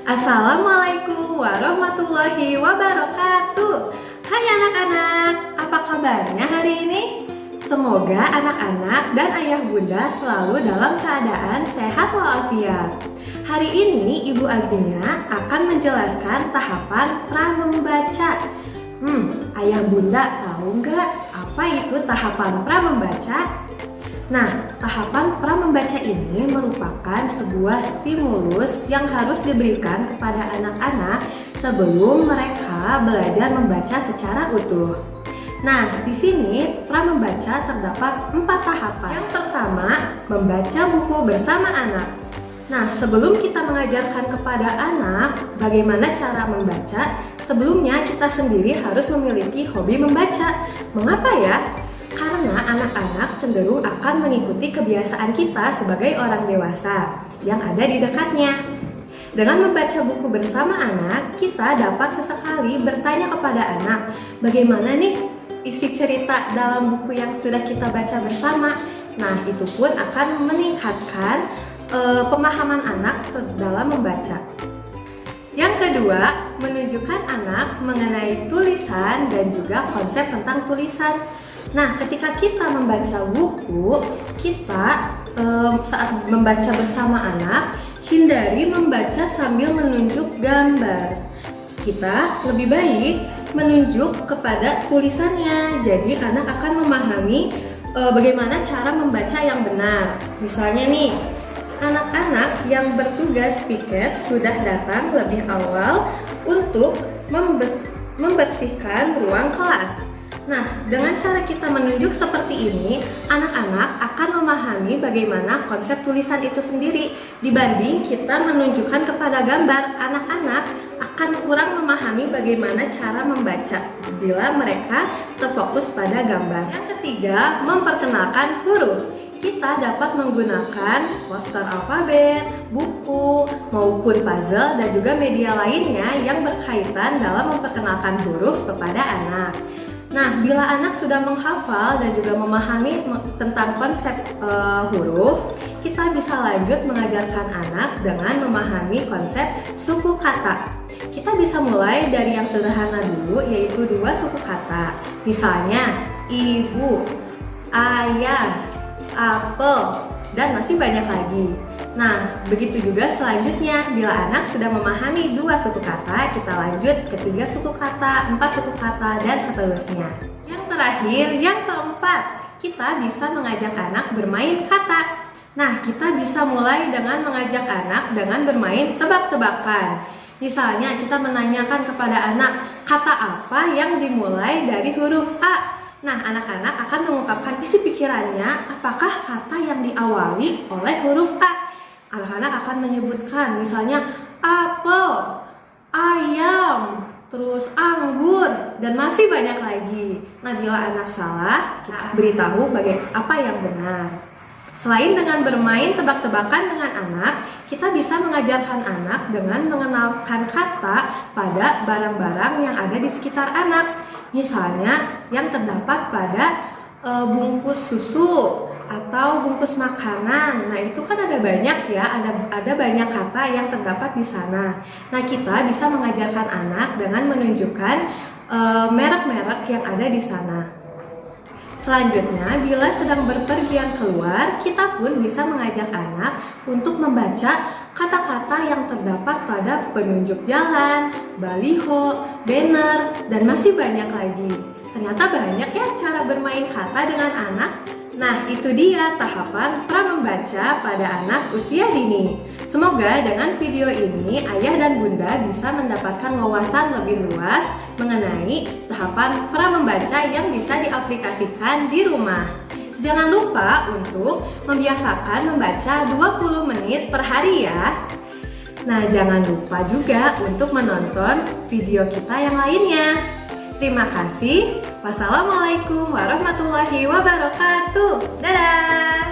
Assalamualaikum warahmatullahi wabarakatuh. Hai anak-anak, apa kabarnya hari ini? Semoga anak-anak dan ayah bunda selalu dalam keadaan sehat walafiat. Hari ini Ibu Agnia akan menjelaskan tahapan pramembaca. Ayah bunda tahu nggak apa itu tahapan pramembaca? Nah, tahapan pramembaca ini merupakan sebuah stimulus yang harus diberikan kepada anak-anak sebelum mereka belajar membaca secara utuh. Nah, di sini pramembaca terdapat 4 tahapan. Yang pertama, membaca buku bersama anak. Nah, sebelum kita mengajarkan kepada anak bagaimana cara membaca, sebelumnya kita sendiri harus memiliki hobi membaca. Mengapa ya? Karena anak-anak cenderung akan mengikuti kebiasaan kita sebagai orang dewasa yang ada di dekatnya. Dengan membaca buku bersama anak, kita dapat sesekali bertanya kepada anak, bagaimana nih isi cerita dalam buku yang sudah kita baca bersama. Nah, itu pun akan meningkatkan pemahaman anak dalam membaca. Yang kedua, menunjukkan anak mengenai tulisan dan juga konsep tentang tulisan. Nah, ketika kita membaca buku, kita saat membaca bersama anak, hindari membaca sambil menunjuk gambar. Kita lebih baik menunjuk kepada tulisannya. Jadi anak akan memahami bagaimana cara membaca yang benar. Misalnya nih, anak-anak yang bertugas piket sudah datang lebih awal untuk membersihkan ruang kelas. Nah, dengan cara kita menunjuk seperti ini, anak-anak akan memahami bagaimana konsep tulisan itu sendiri. Dibanding kita menunjukkan kepada gambar, anak-anak akan kurang memahami bagaimana cara membaca bila mereka terfokus pada gambar. Yang ketiga, memperkenalkan huruf. Kita dapat menggunakan poster alfabet, buku, maupun puzzle dan juga media lainnya yang berkaitan dalam memperkenalkan huruf kepada anak. Nah, bila anak sudah menghafal dan juga memahami tentang konsep huruf, kita bisa lanjut mengajarkan anak dengan memahami konsep suku kata. Kita bisa mulai dari yang sederhana dulu, yaitu 2 suku kata. Misalnya, ibu, ayah, apel, dan masih banyak lagi. Nah, begitu juga selanjutnya, bila anak sudah memahami 2 suku kata, kita lanjut ke 3 suku kata, 4 suku kata, dan seterusnya. Yang terakhir, yang keempat, kita bisa mengajak anak bermain kata. Nah, kita bisa mulai dengan mengajak anak dengan bermain tebak-tebakan. Misalnya, kita menanyakan kepada anak, kata apa yang dimulai dari huruf A? Nah, anak-anak akan mengungkapkan isi pikirannya, apakah kata yang diawali oleh huruf A. Anak-anak akan menyebutkan misalnya apel, ayam, terus anggur, dan masih banyak lagi. Nah, bila anak salah, kita beritahu apa yang benar. Selain dengan bermain tebak-tebakan dengan anak, kita bisa mengajarkan anak dengan mengenalkan kata pada barang-barang yang ada di sekitar anak. Misalnya yang terdapat pada bungkus susu atau bungkus makanan. Nah, itu kan ada banyak ya, ada banyak kata yang terdapat di sana. Nah, kita bisa mengajarkan anak dengan menunjukkan merek-merek yang ada di sana. Selanjutnya, bila sedang berpergian keluar, kita pun bisa mengajak anak untuk membaca kata-kata yang terdapat pada penunjuk jalan, baliho, banner, dan masih banyak lagi. Ternyata banyak ya cara bermain kata dengan anak. Nah, itu dia tahapan pramembaca pada anak usia dini. Semoga dengan video ini ayah dan bunda bisa mendapatkan wawasan lebih luas mengenai tahapan pramembaca yang bisa diaplikasikan di rumah. Jangan lupa untuk membiasakan membaca 20 menit per hari ya. Nah, jangan lupa juga untuk menonton video kita yang lainnya. Terima kasih. Wassalamualaikum warahmatullahi wabarakatuh. Dadah.